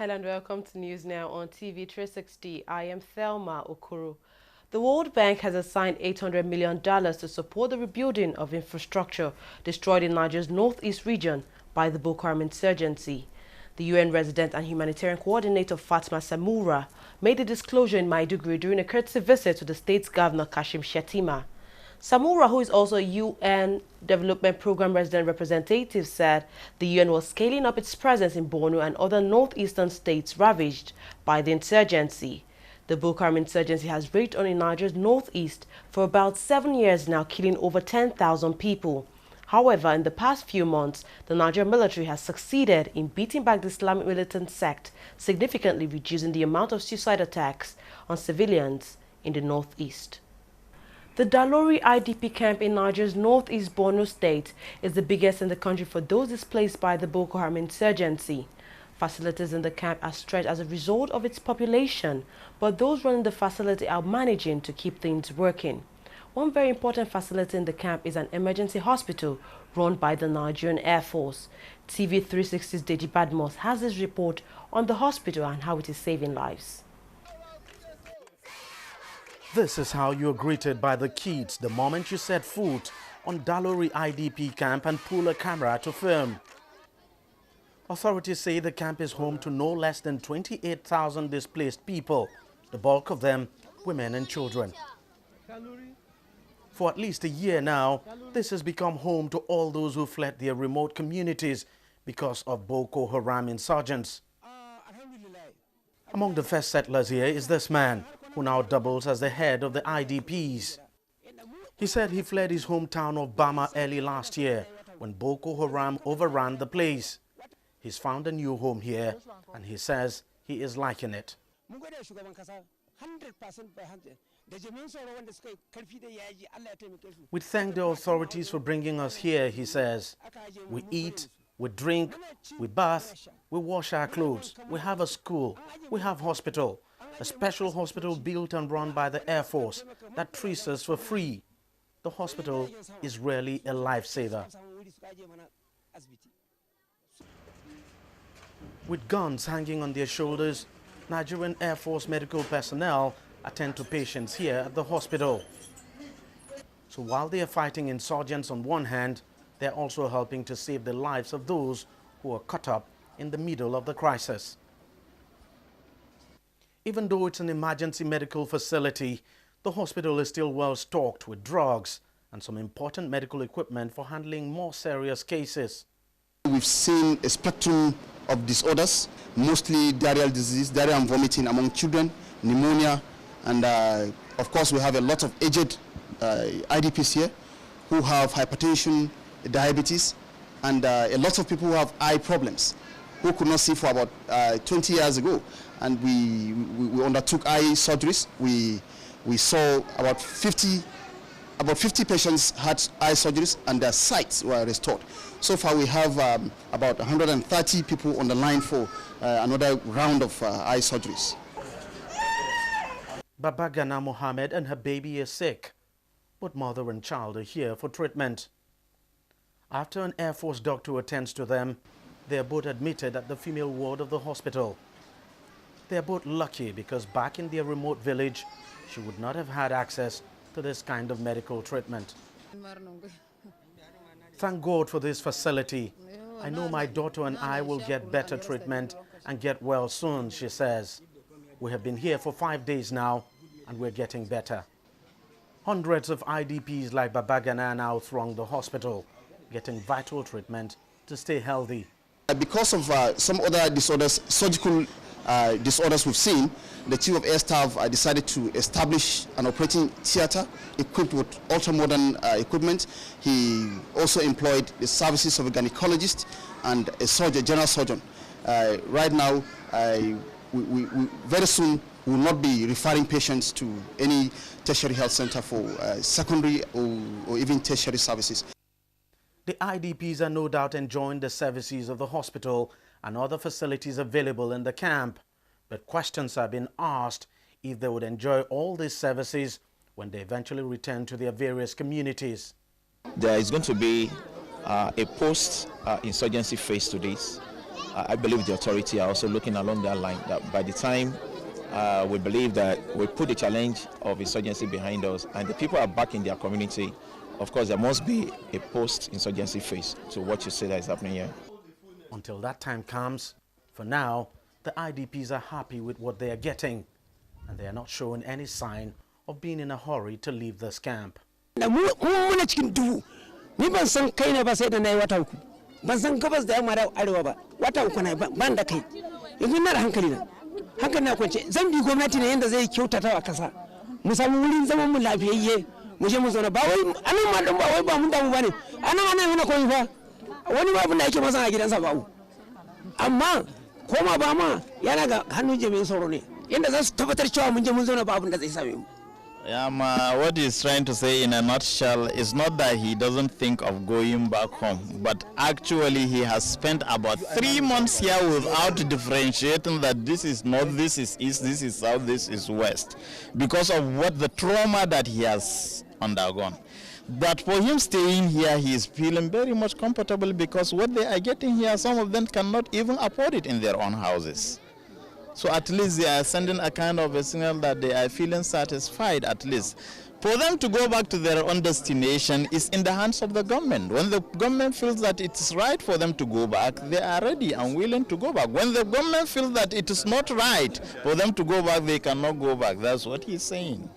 Hello and welcome to News Now on TV360. I am Thelma Okoro. The World Bank has assigned $800 million to support the rebuilding of infrastructure destroyed in Nigeria's northeast region by the Boko Haram insurgency. The UN Resident and Humanitarian Coordinator Fatma Samura made the disclosure in Maiduguri during a courtesy visit to the state's governor Kashim Shettima. Samura, who is also a UN Development Program resident representative, said the UN was scaling up its presence in Borno and other northeastern states ravaged by the insurgency. The Boko Haram insurgency has raged on in Nigeria's northeast for about 7 years now, killing over 10,000 people. However, in the past few months, the Nigerian military has succeeded in beating back the Islamic militant sect, significantly reducing the amount of suicide attacks on civilians in the northeast. The Dalori IDP camp in Nigeria's northeast Borno state is the biggest in the country for those displaced by the Boko Haram insurgency. Facilities in the camp are stretched as a result of its population, but those running the facility are managing to keep things working. One very important facility in the camp is an emergency hospital run by the Nigerian Air Force. TV360's Deji Badmos has this report on the hospital and how it is saving lives. This is how you're greeted by the kids the moment you set foot on Dalori IDP camp and pull a camera to film. Authorities say the camp is home to no less than 28,000 displaced people, the bulk of them women and children. For at least a year now, this has become home to all those who fled their remote communities because of Boko Haram insurgents. Among the first settlers here is this man, who now doubles as the head of the IDPs. He said he fled his hometown of Bama early last year when Boko Haram overran the place. He's found a new home here and he says he is liking it. We thank the authorities for bringing us here, he says. We eat, we drink, we bath, we wash our clothes, we have a school, we have hospital. A special hospital built and run by the Air Force that treats us for free. The hospital is really a lifesaver. With guns hanging on their shoulders, Nigerian Air Force medical personnel attend to patients here at the hospital. So while they are fighting insurgents on one hand, they are also helping to save the lives of those who are caught up in the middle of the crisis. Even though it's an emergency medical facility, the hospital is still well stocked with drugs and some important medical equipment for handling more serious cases. We've seen a spectrum of disorders, mostly diarrheal disease, diarrhea and vomiting among children, pneumonia, and of course we have a lot of aged IDPs here who have hypertension, diabetes, and a lot of people who have eye problems, who could not see for about 20 years ago. And we undertook eye surgeries. We saw about 50 patients had eye surgeries and their sights were restored. So far we have about 130 people on the line for another round of eye surgeries. Baba Gana Mohammed and her baby is sick, but mother and child are here for treatment. After an Air Force doctor attends to them, they are both admitted at the female ward of the hospital. They are both lucky because back in their remote village, she would not have had access to this kind of medical treatment. Thank God for this facility. I know my daughter and I will get better treatment and get well soon, she says. We have been here for 5 days now and we're getting better. Hundreds of IDPs like Babagana now throng the hospital, getting vital treatment to stay healthy. Because of some other disorders, surgical disorders we've seen, the Chief of Air Staff decided to establish an operating theater equipped with ultra-modern equipment. He also employed the services of a gynecologist and a surgeon, general surgeon. Right now, we very soon will not be referring patients to any tertiary health center for secondary or even tertiary services. The IDPs are no doubt enjoying the services of the hospital and other facilities available in the camp, but questions have been asked if they would enjoy all these services when they eventually return to their various communities. There is going to be a post-insurgency phase to this, I believe the authority are also looking along that line, that by the time we believe that we put the challenge of insurgency behind us and the people are back in their community, of course there must be a post-insurgency phase to what you say that is happening here. Until that time comes, for now, the IDPs are happy with what they are getting, and they are not showing any sign of being in a hurry to leave this camp. What he's trying to say in a nutshell is not that he doesn't think of going back home, but actually he has spent about 3 months here without differentiating that this is north, this is east, this is south, this is west, because of what the trauma that he has undergone. But for him staying here, he is feeling very much comfortable because what they are getting here, some of them cannot even afford it in their own houses. So at least they are sending a kind of a signal that they are feeling satisfied at least. For them to go back to their own destination is in the hands of the government. When the government feels that it's right for them to go back, they are ready and willing to go back. When the government feels that it is not right for them to go back, they cannot go back. That's what he's saying.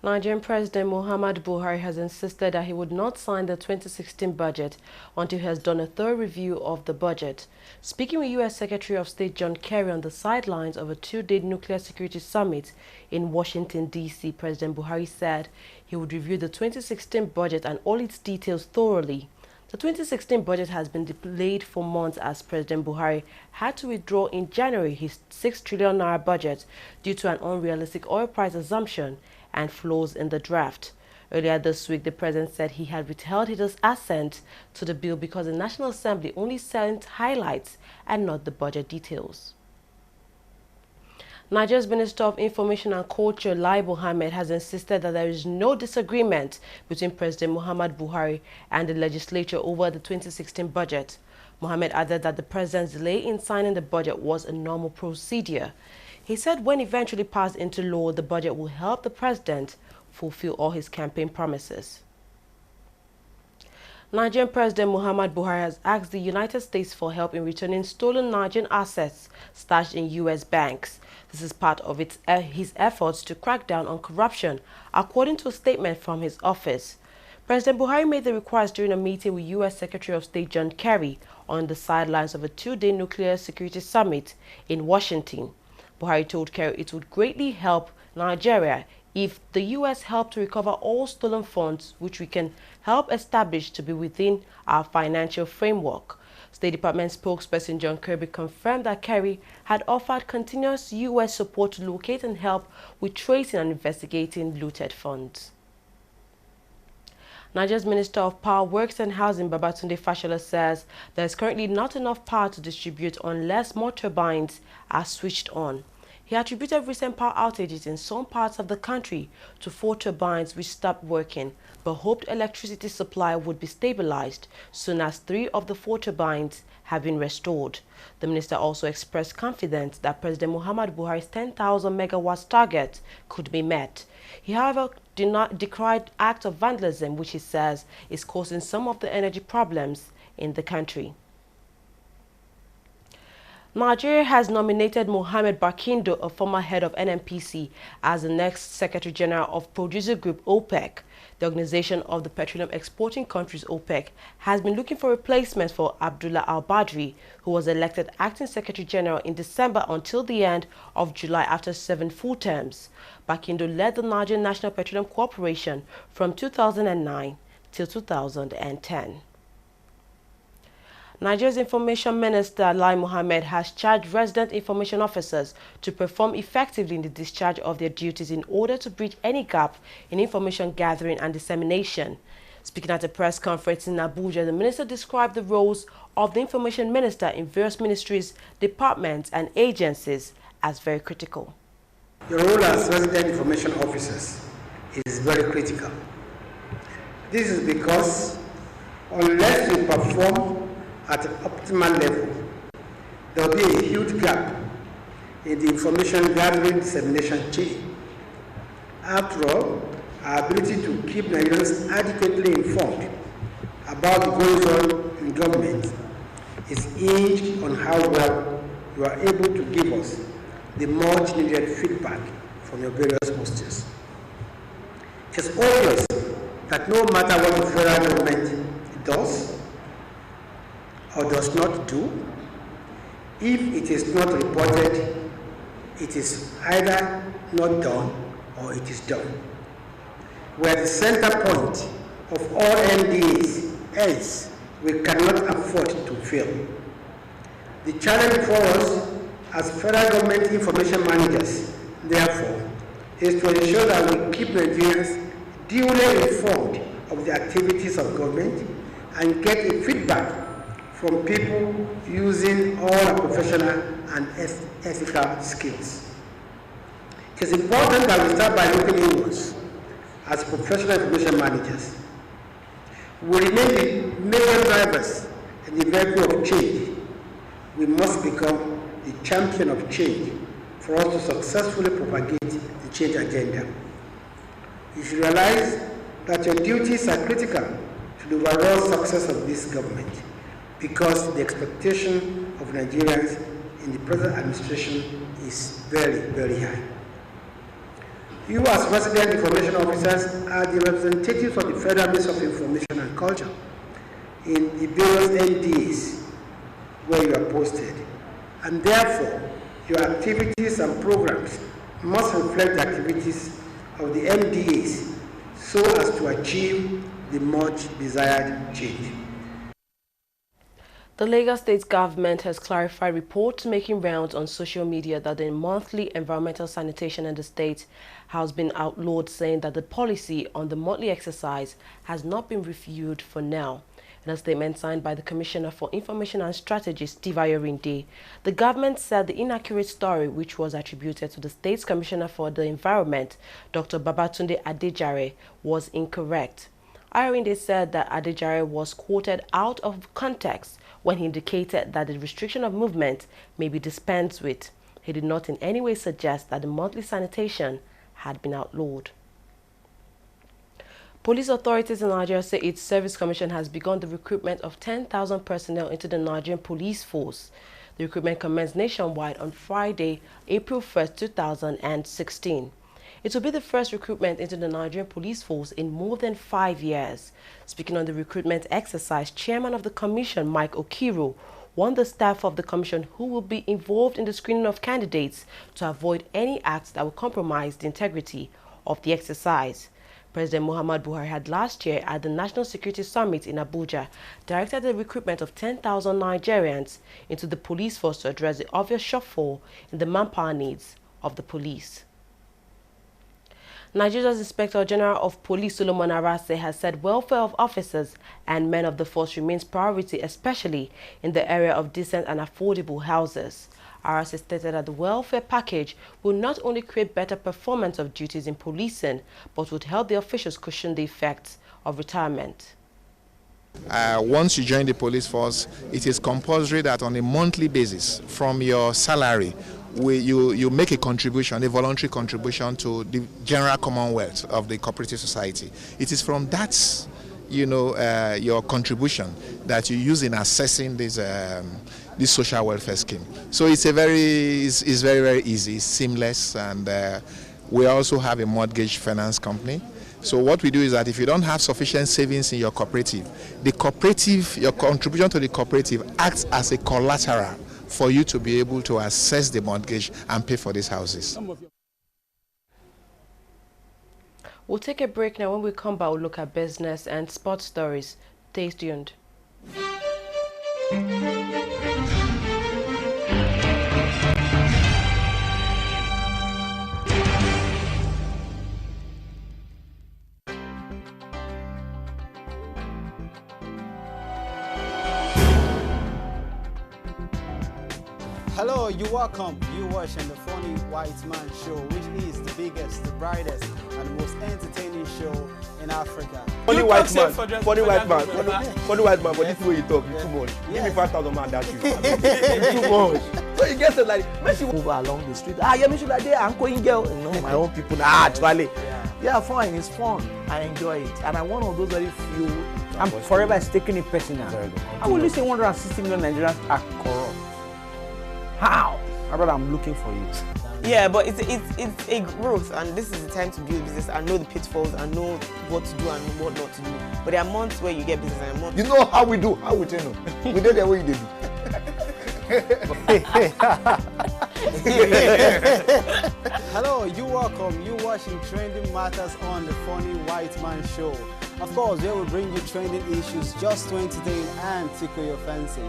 Nigerian President Muhammadu Buhari has insisted that he would not sign the 2016 budget until he has done a thorough review of the budget. Speaking with U.S. Secretary of State John Kerry on the sidelines of a 2-day nuclear security summit in Washington, D.C., President Buhari said he would review the 2016 budget and all its details thoroughly. The 2016 budget has been delayed for months as President Buhari had to withdraw in January his 6 trillion naira budget due to an unrealistic oil price assumption and flaws in the draft. Earlier this week, the president said he had withheld his assent to the bill because the National Assembly only sent highlights and not the budget details. Nigeria's Minister of Information and Culture, Lai Mohammed, has insisted that there is no disagreement between President Muhammadu Buhari and the legislature over the 2016 budget. Mohammed added that the president's delay in signing the budget was a normal procedure. He said when eventually passed into law, the budget will help the president fulfill all his campaign promises. Nigerian President Muhammadu Buhari has asked the United States for help in returning stolen Nigerian assets stashed in U.S. banks. This is part of his efforts to crack down on corruption, according to a statement from his office. President Buhari made the request during a meeting with U.S. Secretary of State John Kerry on the sidelines of a 2-day nuclear security summit in Washington. Buhari told Kerry it would greatly help Nigeria if the U.S. helped to recover all stolen funds, which we can help establish to be within our financial framework. State Department spokesperson John Kirby confirmed that Kerry had offered continuous U.S. support to locate and help with tracing and investigating looted funds. Nigeria's Minister of Power, Works and Housing, Babatunde Fashola, says there is currently not enough power to distribute unless more turbines are switched on. He attributed recent power outages in some parts of the country to 4 turbines which stopped working, but hoped electricity supply would be stabilized soon as 3 of the 4 turbines have been restored. The minister also expressed confidence that President Muhammadu Buhari's 10,000 megawatts target could be met. He, however, decried acts of vandalism, which he says is causing some of the energy problems in the country. Nigeria has nominated Mohammed Barkindo, a former head of NNPC, as the next Secretary General of Producer Group OPEC. The organization of the petroleum exporting countries OPEC has been looking for replacements for Abdullah Al-Badri, who was elected acting Secretary General in December until the end of July after 7 full terms. Barkindo led the Nigerian National Petroleum Corporation from 2009 till 2010. Nigeria's Information Minister Lai Mohammed has charged resident information officers to perform effectively in the discharge of their duties in order to bridge any gap in information gathering and dissemination. Speaking at a press conference in Abuja, the minister described the roles of the information minister in various ministries, departments and agencies as very critical. Your role as resident information officers is very critical. This is because unless we perform at an optimal level, there will be a huge gap in the information gathering dissemination chain. After all, our ability to keep Nigerians adequately informed about the goings on in government is hinged on how well you are able to give us the much needed feedback from your various postures. It's obvious that no matter what the federal government does or does not do, if it is not reported, it is either not done or it is done. We are the center point of all MDAs, else we cannot afford to fail. The challenge before us as federal government information managers, therefore, is to ensure that we keep Nigerians duly informed of the activities of government and get a feedback from people using all our professional and ethical skills. It is important that we start by looking inwards as professional information managers. We remain the major drivers in the vehicle of change. We must become the champion of change for us to successfully propagate the change agenda. You should realize that your duties are critical to the overall success of this government, because the expectation of Nigerians in the present administration is very, very high. You as resident information officers are the representatives of the Federal Ministry of Information and Culture in the various NDAs where you are posted, and therefore your activities and programs must reflect the activities of the MDAs so as to achieve the much desired change. The Lagos State government has clarified reports making rounds on social media that the monthly environmental sanitation in the state has been outlawed, saying that the policy on the monthly exercise has not been reviewed for now. In a statement signed by the Commissioner for Information and Strategy, Steve Ayorinde, the government said the inaccurate story, which was attributed to the State's Commissioner for the Environment, Dr. Babatunde Adejare, was incorrect. Ayorinde said that Adejare was quoted out of context when he indicated that the restriction of movement may be dispensed with. He did not in any way suggest that the monthly sanitation had been outlawed. Police authorities in Nigeria say its Service Commission has begun the recruitment of 10,000 personnel into the Nigerian police force. The recruitment commenced nationwide on Friday, April 1st, 2016. It will be the first recruitment into the Nigerian police force in more than 5 years. Speaking on the recruitment exercise, Chairman of the Commission, Mike Okiro, warned the staff of the Commission who will be involved in the screening of candidates to avoid any acts that will compromise the integrity of the exercise. President Muhammad Buhari had last year at the National Security Summit in Abuja directed the recruitment of 10,000 Nigerians into the police force to address the obvious shortfall in the manpower needs of the police. Nigeria's Inspector General of Police Solomon Arase has said welfare of officers and men of the force remains priority, especially in the area of decent and affordable houses. Arase stated that the welfare package will not only create better performance of duties in policing, but would help the officials cushion the effects of retirement. Once you join the police force, it is compulsory that on a monthly basis from your salary, you make a contribution, a voluntary contribution to the general commonwealth of the cooperative society. It is from that, your contribution that you use in assessing this social welfare scheme. So it's very, very easy, it's seamless, and we also have a mortgage finance company. So what we do is that if you don't have sufficient savings in your cooperative, your contribution to the cooperative acts as a collateral for you to be able to assess the mortgage and pay for these houses. We'll take a break now. When we come back, we'll look at business and sports stories. Stay tuned. Hello, you're welcome. You're watching the Funny White Man Show, which is the biggest, the brightest, and the most entertaining show in Africa. Funny white man, funny white man, funny white man, but this way you talk, you too much. Give me 5,000 man, that's you. You too much. So you get it like, when she move along the street, yeah, me should like that, I'm going girl, you know, my own people, actually. Yeah, fine, it's fun. I enjoy it. And I'm one of those very few. I'm forever taking it personal. I will say 160 million Nigerians are corrupt. How? My brother, I'm looking for you. Yeah, but it's a growth, and this is the time to build business and know the pitfalls and know what to do and what not to do. But there are months where you get business and months. You know how we do, how we tell you. We did the way you did. Hello, you're welcome. You're watching Trending Matters on the Funny White Man Show. Of course, they will bring you trending issues just to entertain and tickle your fancy.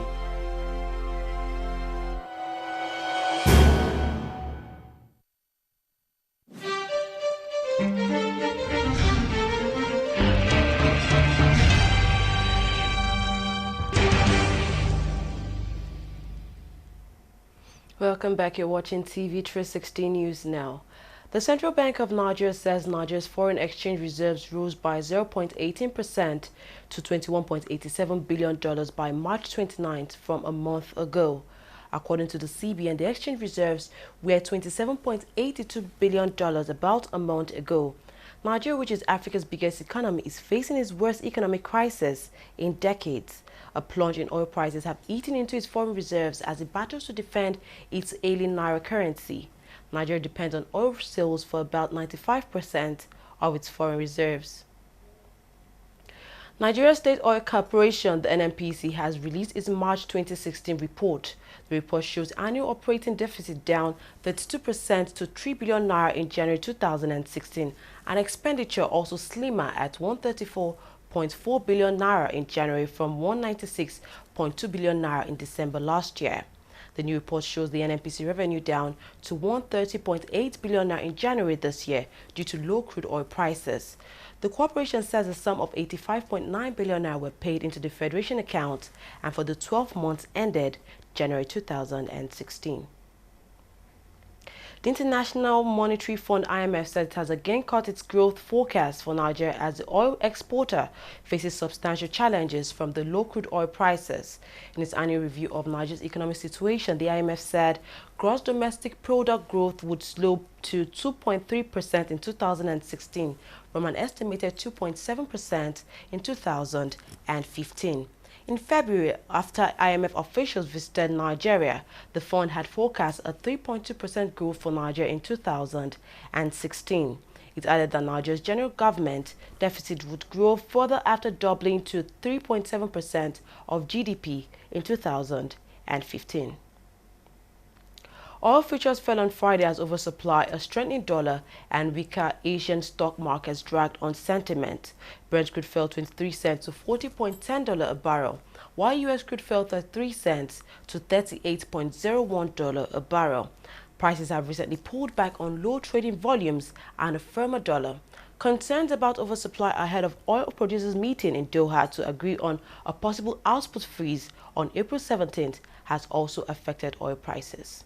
Welcome back. You're watching TV360 News now. The Central Bank of Nigeria says Nigeria's foreign exchange reserves rose by 0.18% to $21.87 billion by March 29th from a month ago. According to the CBN, the exchange reserves were $27.82 billion about a month ago. Nigeria, which is Africa's biggest economy, is facing its worst economic crisis in decades. A plunge in oil prices have eaten into its foreign reserves as it battles to defend its ailing naira currency. Nigeria depends on oil sales for about 95% of its foreign reserves. Nigeria State Oil Corporation, the NNPC, has released its March 2016 report. The report shows annual operating deficit down 32% to 3 billion naira in January 2016, and expenditure also slimmer at 134.4 billion naira in January from 196.2 billion naira in December last year. The new report shows the NNPC revenue down to 130.8 billion naira in January this year due to low crude oil prices. The corporation says a sum of 85.9 billion naira were paid into the Federation account and for the 12 months ended January 2016. The International Monetary Fund IMF said it has again cut its growth forecast for Nigeria as the oil exporter faces substantial challenges from the low crude oil prices. In its annual review of Nigeria's economic situation, the IMF said gross domestic product growth would slow to 2.3% in 2016 from an estimated 2.7% in 2015. In February, after IMF officials visited Nigeria, the fund had forecast a 3.2% growth for Nigeria in 2016. It added that Nigeria's general government deficit would grow further after doubling to 3.7% of GDP in 2015. Oil futures fell on Friday as oversupply, a strengthening dollar, and weaker Asian stock markets dragged on sentiment. Brent crude fell 23 cents to $40.10 a barrel, while U.S. crude fell 33 cents to $38.01 a barrel. Prices have recently pulled back on low trading volumes and a firmer dollar. Concerns about oversupply ahead of oil producers' meeting in Doha to agree on a possible output freeze on April 17th has also affected oil prices.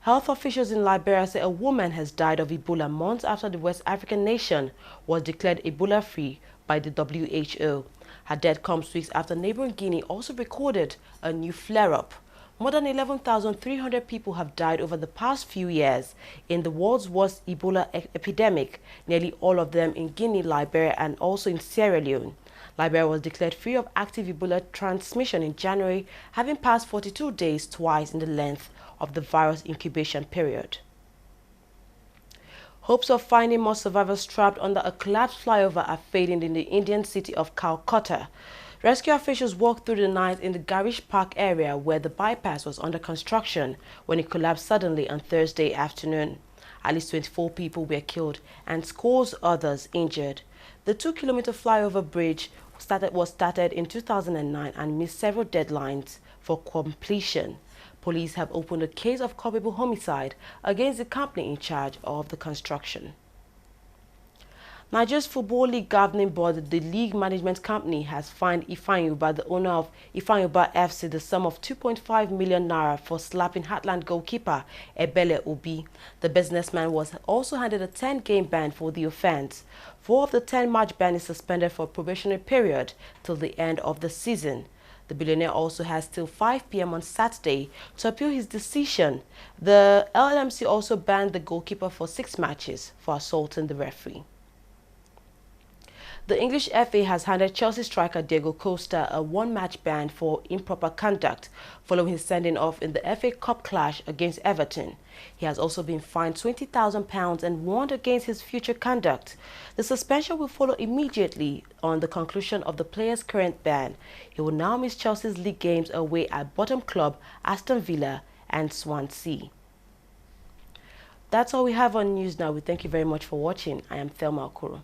Health officials in Liberia say a woman has died of Ebola months after the West African nation was declared Ebola-free by the WHO. Her death comes weeks after neighboring Guinea also recorded a new flare-up. More than 11,300 people have died over the past few years in the world's worst Ebola epidemic, nearly all of them in Guinea, Liberia, and also in Sierra Leone. Liberia was declared free of active Ebola transmission in January, having passed 42 days twice in the length of the virus incubation period. Hopes of finding more survivors trapped under a collapsed flyover are fading in the Indian city of Calcutta. Rescue officials walked through the night in the Garish Park area where the bypass was under construction when it collapsed suddenly on Thursday afternoon. At least 24 people were killed and scores others injured. The 2-kilometer flyover bridge was started in 2009 and missed several deadlines for completion. Police have opened a case of culpable homicide against the company in charge of the construction. Nigeria's Football League governing board, the league management company, has fined Ifeanyuba, the owner of Ifeanyuba FC, the sum of 2.5 million naira for slapping Heartland goalkeeper Ebele Obi. The businessman was also handed a 10-game ban for the offence. 4 of the 10-match ban is suspended for a probationary period till the end of the season. The billionaire also has till 5 p.m. on Saturday to appeal his decision. The LMC also banned the goalkeeper for 6 matches for assaulting the referee. The English FA has handed Chelsea striker Diego Costa a 1-match ban for improper conduct following his sending off in the FA Cup clash against Everton. He has also been fined £20,000 and warned against his future conduct. The suspension will follow immediately on the conclusion of the player's current ban. He will now miss Chelsea's league games away at bottom club Aston Villa and Swansea. That's all we have on news now. We thank you very much for watching. I am Thelma Okoro.